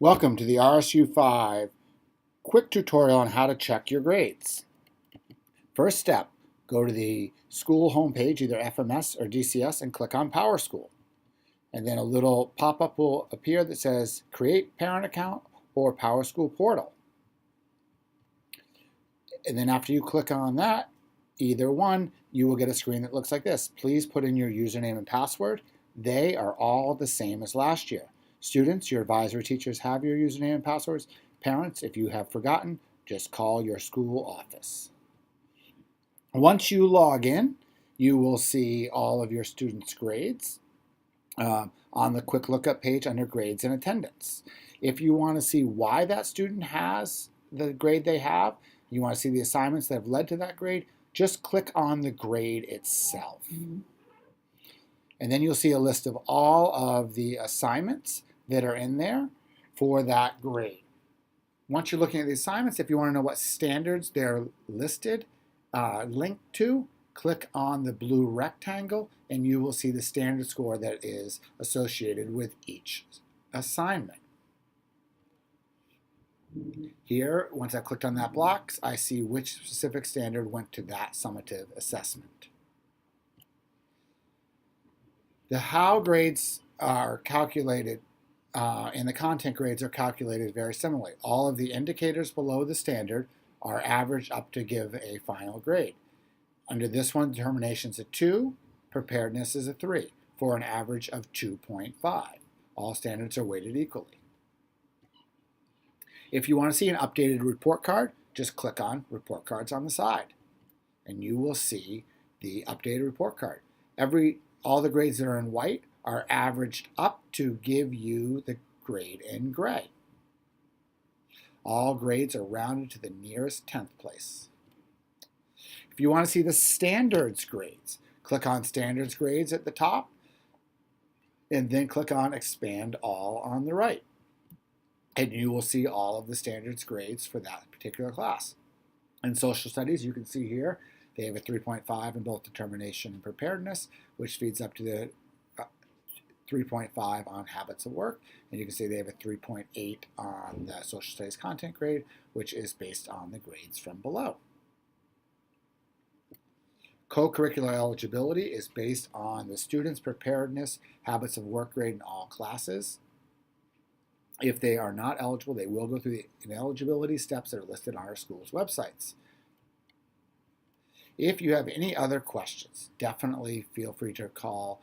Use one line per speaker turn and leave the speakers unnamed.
Welcome to the RSU5 quick tutorial on how to check your grades. First step, go to the school homepage, either FMS or DCS, and click on PowerSchool. And then a little pop-up will appear that says Create Parent Account or PowerSchool Portal. And then after you click on that, either one, you will get a screen that looks like this. Please put in your username and password. They are all the same as last year. Students, your advisory teachers have your username and passwords. Parents, if you have forgotten, just call your school office. Once you log in, you will see all of your students' grades on the quick lookup page under grades and attendance. If you want to see why that student has the grade they have, you want to see the assignments that have led to that grade, just click on the grade itself. And then you'll see a list of all of the assignments that are in there for that grade. Once you're looking at the assignments, if you want to know what standards they're listed, linked to, click on the blue rectangle and you will see the standard score that is associated with each assignment. Here, once I've clicked on that box, I see which specific standard went to that summative assessment. The how grades are calculated and the content grades are calculated very similarly. All of the indicators below the standard are averaged up to give a final grade. Under this one, determination is a 2, preparedness is a 3, for an average of 2.5. All standards are weighted equally. If you want to see an updated report card, just click on report cards on the side, and you will see the updated report card. All the grades that are in white are averaged up to give you the grade in gray. All grades are rounded to the nearest 10th place. If you want to see the standards grades, click on standards grades at the top and then click on expand all on the right. And you will see all of the standards grades for that particular class. In social studies, you can see here, they have a 3.5 in both determination and preparedness, which feeds up to the 3.5 on habits of work. And you can see they have a 3.8 on the social studies content grade, which is based on the grades from below. Co-curricular eligibility is based on the student's preparedness, habits of work grade in all classes. If they are not eligible, they will go through the eligibility steps that are listed on our school's websites. If you have any other questions, definitely feel free to call